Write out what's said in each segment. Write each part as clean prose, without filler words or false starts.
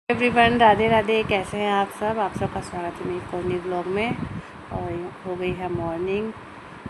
Everyone, Radhe Radhe. कैसे हैं आप सब? आप सबका स्वागत है मेरी कोनी ब्लॉग में। और हो गई है मॉर्निंग।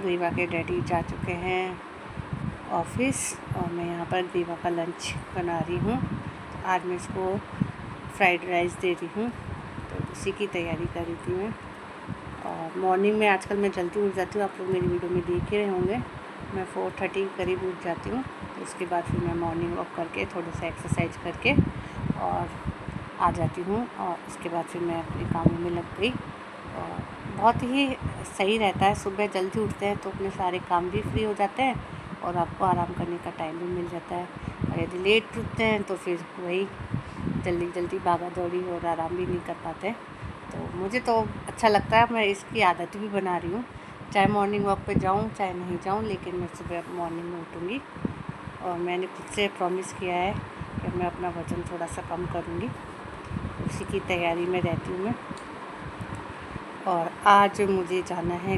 ग्रीवा के डैडी जा चुके हैं ऑफिस और मैं यहाँ पर ग्रीवा का लंच बना रही हूँ। आज मैं इसको फ्राइड राइस दे रही हूँ, तो उसी की तैयारी कर रही थी मैं। और मॉर्निंग में आजकल मैं जल्दी उठ जाती हूँ, आप लोग मेरी वीडियो में देख ही रहे होंगे। मैं 4:30 करीब उठ जाती हूँ। तो उसके बाद फिर मैं मॉर्निंग वॉक करके थोड़ा सा एक्सरसाइज करके और आ जाती हूँ। और उसके बाद फिर मैं अपने कामों में लग गई। और बहुत ही सही रहता है, सुबह जल्दी उठते हैं तो अपने सारे काम भी फ्री हो जाते हैं और आपको आराम करने का टाइम भी मिल जाता है। और यदि लेट उठते हैं तो फिर वही जल्दी जल्दी भागा दौड़ी और आराम भी नहीं कर पाते। तो मुझे तो अच्छा लगता है, मैं इसकी आदत भी बना रही हूँ। चाहे मॉर्निंग वॉक पे जाऊँ चाहे नहीं जाऊँ, लेकिन मैं सुबह मॉर्निंग में उठूँगी। और मैंने खुद से प्रॉमिस किया है कि मैं अपना वज़न थोड़ा सा कम करूँगी। उसी की तैयारी में रहती हूँ मैं। और आज मुझे जाना है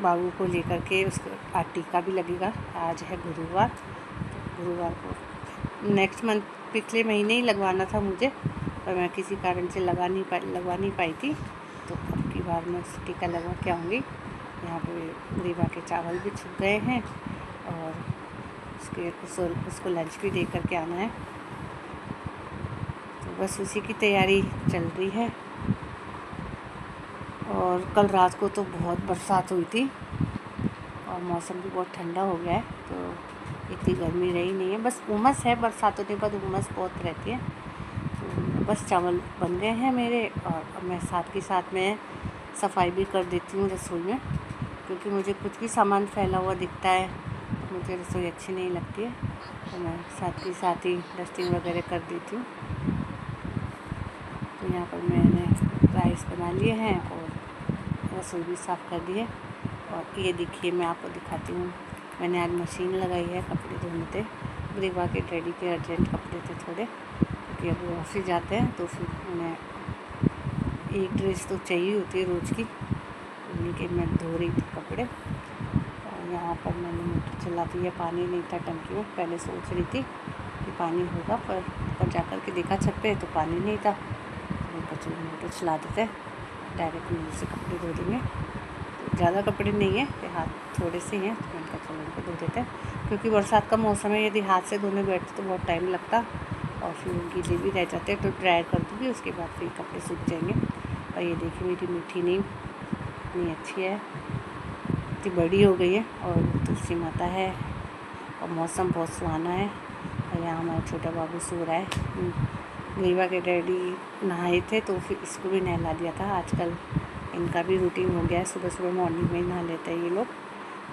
बाबू को लेकर के, उसको आज टीका भी लगेगा। आज है गुरुवार को नेक्स्ट मंथ, पिछले महीने ही लगवाना था मुझे, पर मैं किसी कारण से लगवा नहीं पाई थी। तो अब की बार मैं टीका लगवा के आऊँगी। यहाँ पे ग्रीवा के चावल भी छूट गए हैं और उसको लंच भी दे करके आना है। तो बस उसी की तैयारी चल रही है। और कल रात को तो बहुत बरसात हुई थी और मौसम भी बहुत ठंडा हो गया है, तो इतनी गर्मी रही नहीं है। बस उमस है, बरसात होने के बाद उमस बहुत रहती है। तो बस चावल बन गए हैं मेरे और अब मैं साथ के साथ में सफाई भी कर देती हूँ रसोई में, क्योंकि मुझे कुछ भी सामान फैला हुआ दिखता है मुझे रसोई अच्छी नहीं लगती है। तो मैं साथ के साथ ही डस्टिंग वगैरह कर देती हूँ। तो यहाँ पर मैंने राइस बना लिए हैं और रसोई भी साफ़ कर दी है। और ये देखिए, मैं आपको दिखाती हूँ, मैंने आज मशीन लगाई है कपड़े धोने थे। ग्रीवा के डैडी के अर्जेंट कपड़े थे थोड़े, क्योंकि अब वो ऑफिस जाते हैं तो फिर उन्हें एक ड्रेस तो चाहिए होती है रोज़ की, उन्हीं के मैं धो रही थी कपड़े। और यहाँ पर मैंने मोटर चला दी है, पानी नहीं था टंकी में। पहले सोच रही थी कि पानी होगा, पर जा कर के देखा छत पे तो पानी नहीं था। तो चलो मोटर चला देते हैं, डायरेक्ट नीचे से कपड़े धो देंगे। तो ज़्यादा कपड़े नहीं है, हाथ थोड़े से हैं, तो मैंने कहा चलो उनको धो देते हैं। क्योंकि बरसात का मौसम है, यदि हाथ से धोने बैठते तो बहुत टाइम लगता और फिर गीले भी रह जाते। तो ड्राई कर दूँगी, उसके बाद फिर कपड़े सूख जाएंगे। और ये देखिए मेरी मीठी नीम इतनी अच्छी है, इतनी बड़ी हो गई है। और तुलसी माता है और मौसम बहुत सुहाना है। और यहाँ हमारा छोटा बाबू सो रहा है। ग्रीवा के डैडी नहाए थे तो फिर इसको भी नहला दिया था। आजकल इनका भी रूटीन हो गया है, सुबह सुबह मॉर्निंग में ही नहा लेते हैं ये लोग।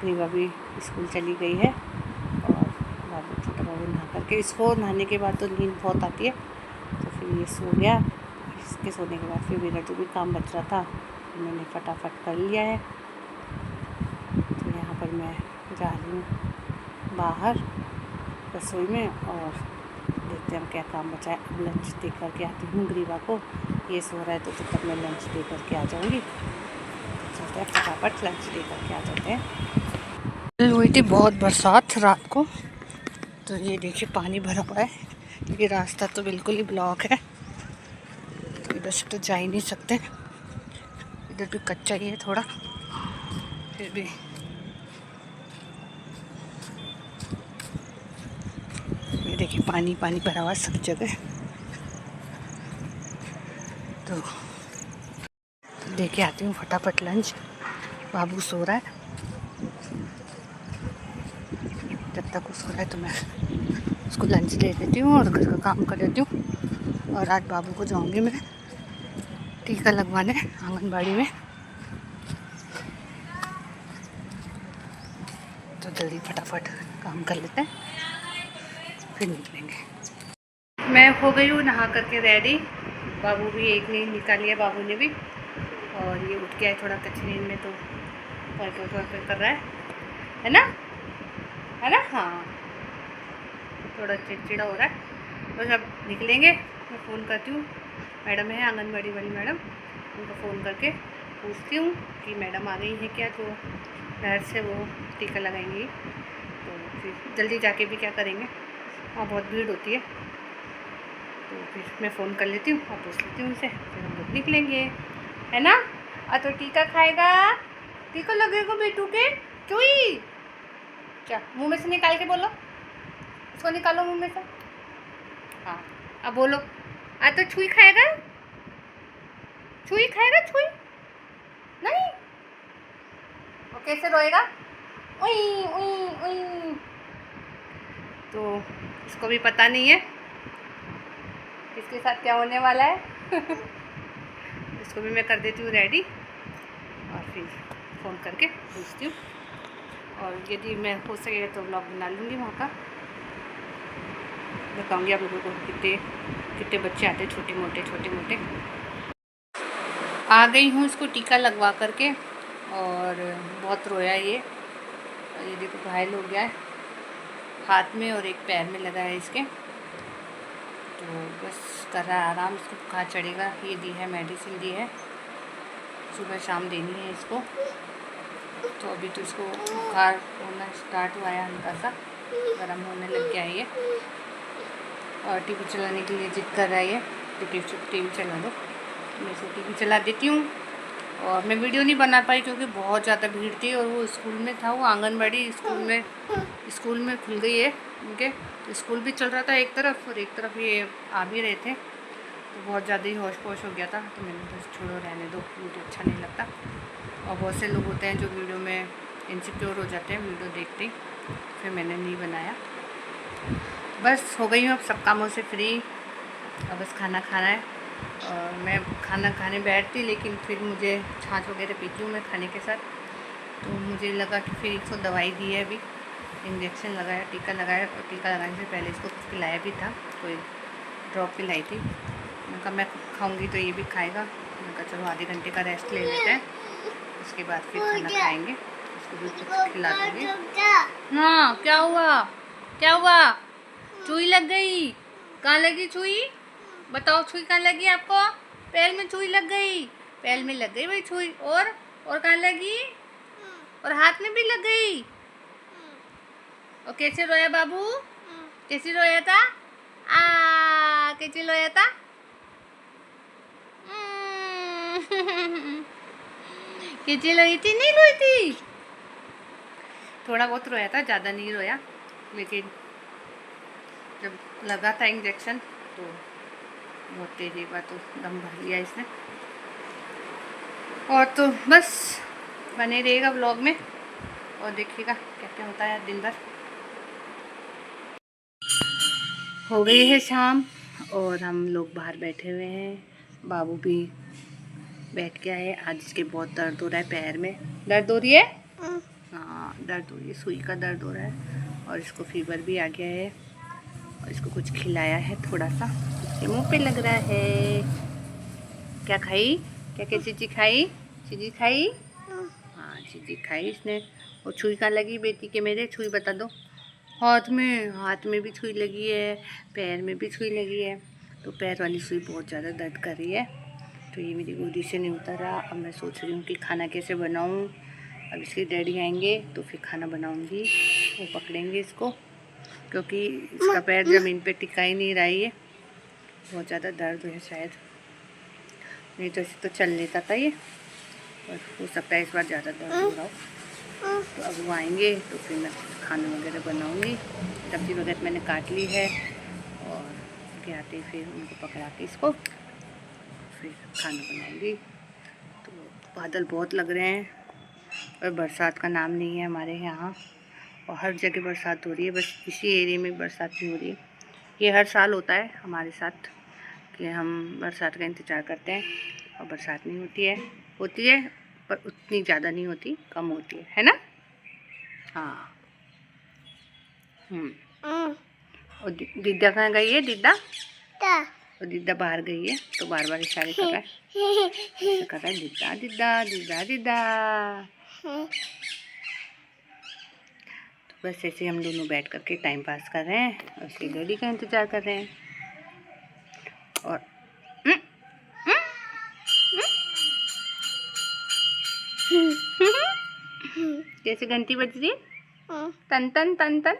ग्रीवा भी स्कूल चली गई है और छोटा बाबू नहा करके, इसको नहाने के बाद तो नींद बहुत आती है, तो फिर ये सो गया। इसके सोने के बाद फिर मेरा जो भी काम बच रहा था मैंने फटाफट कर लिया है। तो यहाँ पर मैं जा रही हूँ बाहर रसोई में और देखते हैं क्या काम बचा है। अब लंच दे करके आती हूँ ग्रीवा को, ये सो रहा है तो तब तक मैं लंच दे करके आ जाऊँगी। चलते हैं फटाफट लंच दे करके आ जाते हैं। हुई थी बहुत बरसात रात को, तो ये देखिए पानी भरा हुआ है। ये रास्ता तो बिल्कुल ही ब्लॉक है, तो इधर से तो जा ही नहीं सकते। इधर भी कच्चा ही है थोड़ा, फिर भी ये देखिए पानी पानी भरा हुआ है सब जगह। तो लेके आती हूँ फटाफट लंच। बाबू सो रहा है, जब तक वो सो रहा है तो मैं उसको लंच दे देती हूँ और घर का काम कर देती हूँ। और आज बाबू को जाऊँगी मैं टीका लगवाने आंगनबाड़ी में, तो जल्दी फटाफट काम कर लेते हैं फिर निकलेंगे। मैं हो गई हूँ नहा करके रेडी। बाबू भी एक नींद निकाल लिया बाबू ने भी, और ये उठ गया है थोड़ा कच्ची नींद में, तो पर कर रहा है ना, है ना। हाँ, थोड़ा चिड़चिड़ा हो रहा है। बस अब निकलेंगे। मैं फ़ोन करती हूँ, मैडम है आंगनबाड़ी वाली मैडम, उनको फ़ोन करके पूछती हूँ कि मैडम आ गई है क्या, तो घर से वो टीका लगाएंगी। तो फिर जल्दी जाके भी क्या करेंगे, वहाँ बहुत भीड़ होती है। तो फिर मैं फ़ोन कर लेती हूँ और पूछ लेती हूँ उनसे, फिर हम लोग निकलेंगे, है ना। तो टीका खाएगा, टीका लगेगा बेटू के चुई। क्या मुंह में से निकाल के बोलो, इसको निकालो मुंह में से। हाँ अब बोलो, तो छुई खाएगा, छुई खाएगा, छुई नहीं। और कैसे रोएगा, उई उई उई। तो इसको भी पता नहीं है इसके साथ क्या होने वाला है। इसको भी मैं कर देती हूँ रेडी और फिर फ़ोन करके पूछती हूँ, और यदि मैं हो सके तो व्लॉग बना लूँगी वहाँ का, बताऊँगी आप लोगों को कितने कितने बच्चे आते छोटे मोटे। आ गई हूँ इसको टीका लगवा करके, और बहुत रोया ये देखो घायल हो गया है हाथ में और एक पैर में लगा है इसके। तो बस कर रहा है आराम, इसको बुखार चढ़ेगा। ये दी है मेडिसिन दी है, सुबह शाम देनी है इसको। तो अभी तो इसको बुखार होना स्टार्ट हुआ है, हल्का सा गर्म होने लग गया है ये, और टीवी चलाने के लिए जिद कर रहा है ये, टीवी चला दो। मैं इसको टीवी चला देती हूँ, और मैं वीडियो नहीं बना पाई क्योंकि बहुत ज़्यादा भीड़ थी, और वो स्कूल में था, वो आंगनबाड़ी स्कूल में खुल गई है उनके, तो स्कूल भी चल रहा था एक तरफ, और एक तरफ ये आ भी रहे थे, तो बहुत ज़्यादा ही होश पोश हो गया था। तो मैंने तो छोड़ो रहने दो, वीडियो अच्छा नहीं लगता। और बहुत से लोग होते हैं जो वीडियो में इनसिक्योर हो जाते हैं वीडियो देखते ही, फिर मैंने नहीं बनाया। बस हो गई हूँ अब सब कामों से फ्री, अब बस खाना खाना है। और मैं खाना खाने बैठती, लेकिन फिर मुझे छाछ वगैरह पीती हूँ मैं खाने के साथ, तो मुझे लगा कि फिर इसको दवाई दी है, अभी इंजेक्शन लगाया, टीका लगाया, और टीका लगाने से पहले इसको कुछ पिलाया भी था, कोई ड्रॉप पिलाई थी। मैं कहा मैं खाऊंगी तो ये भी खाएगा, मैं कहा चलो आधे घंटे का रेस्ट ले लेते हैं, उसके बाद फिर खाना खाएंगे, इसको भी कुछ खिला दूँगी। हाँ क्या हुआ, क्या हुआ, चुई लग गई, कहाँ लगी चुई, बताओ छुई कहाँ लगी आपको, पैर में चुई लग गई, पैर में लग गई भाई छुई, और कहाँ लगी, और हाथ में भी लग गई। और कैसे रोया बाबू, कैसे रोया था, कैसे रोया था। कैसे रोई थी, नहीं रोई थी, थोड़ा बहुत रोया था, ज़्यादा नहीं रोया, लेकिन जब लगा था इंजेक्शन तो बहुत तेज एक बार तो दम भर लिया इसने। और तो बस बने रहेगा व्लॉग में, और देखिएगा क्या क्या होता है दिन भर। हो गई है शाम, और हम लोग बाहर बैठे हुए हैं, बाबू भी बैठ गया है। आज इसके बहुत दर्द हो रहा है, पैर में दर्द हो रही है, हाँ दर्द हो रही है, सुई का दर्द हो रहा है, और इसको फीवर भी आ गया है, और इसको कुछ खिलाया है थोड़ा सा, इसके मुंह पे लग रहा है। क्या खाई, क्या क्या चीज़ी खाई, चीज़ी खाई, हाँ चीज़ी खाई इसने। और छुई कहाँ लगी बेटी के मेरे, छुई बता दो। हाथ में भी सुई लगी है, पैर में भी सुई लगी है, तो पैर वाली सुई बहुत ज़्यादा दर्द कर रही है। तो ये मेरी गोदी से नहीं उतर रहा। अब मैं सोच रही हूँ कि खाना कैसे बनाऊँ। अब इसके डैडी आएंगे तो फिर खाना बनाऊँगी, वो पकड़ेंगे इसको, क्योंकि इसका पैर ज़मीन पे टिका ही नहीं रहा है, बहुत ज़्यादा दर्द है शायद, नहीं तो इसे तो चल लेता था ये, और हो सकता है इस बार ज़्यादा दर्द हो रहा हो। तो अब वो आएंगे तो फिर मैं खाना वगैरह बनाऊँगी। सब्ज़ी वगैरह मैंने काट ली है, और के आते फिर उनको पकड़ा के इसको फिर खाना बनाऊँगी। तो बादल बहुत लग रहे हैं, और बरसात का नाम नहीं है हमारे यहाँ, और हर जगह बरसात हो रही है, बस इसी एरिया में बरसात नहीं हो रही है। ये हर साल होता है हमारे साथ कि हम बरसात का इंतज़ार करते हैं, और बरसात नहीं होती है पर उतनी ज़्यादा नहीं होती, कम होती है ना। हाँ और दीदा कहाँ गई है, दीदा, और दीदा बाहर गई है, तो बार बार इशारे कर रहा है, ऐसे कर रहा है दीदा दीदा दीदा दीदा। तो बस ऐसे हम दोनों बैठ करके टाइम पास कर रहे हैं, और उसकी डैडी का इंतज़ार कर रहे हैं। और जैसे घंटी बज रही है, तन तन तन तन।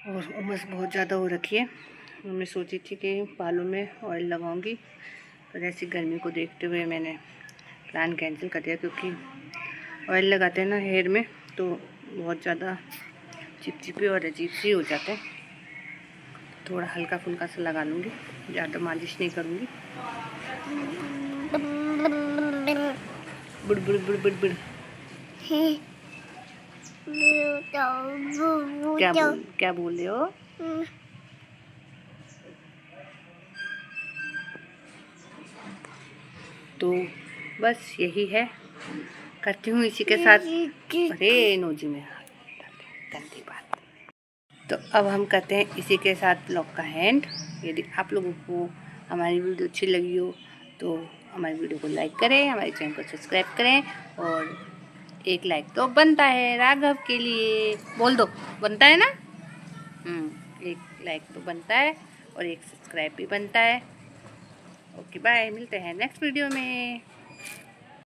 और उमस बहुत ज़्यादा हो रखी है। मैं सोची थी कि बालों में ऑयल लगाऊंगी, पर ऐसी गर्मी को देखते हुए मैंने प्लान कैंसिल कर दिया, क्योंकि ऑयल लगाते हैं ना हेयर में तो बहुत ज़्यादा चिपचिपी और अजीब सी हो जाते हैं। थोड़ा हल्का फुल्का सा लगा लूँगी, ज़्यादा मालिश नहीं करूँगी। बुड़ बुड़ बुड़ बुड़ बुड़। क्या बोल रहे हो? तो बस यही है, करती हूँ इसी के साथ। अरे नोजी में गंदी बात। तो अब हम करते हैं इसी के साथ ब्लॉग का एंड। यदि आप लोगों को हमारी वीडियो अच्छी लगी हो तो हमारी वीडियो को लाइक करें, हमारे चैनल को सब्सक्राइब करें, और एक लाइक तो बनता है राघव के लिए। बोल दो, बनता है ना? एक लाइक तो बनता है और एक सब्सक्राइब भी बनता है। ओके बाय, मिलते हैं नेक्स्ट वीडियो में।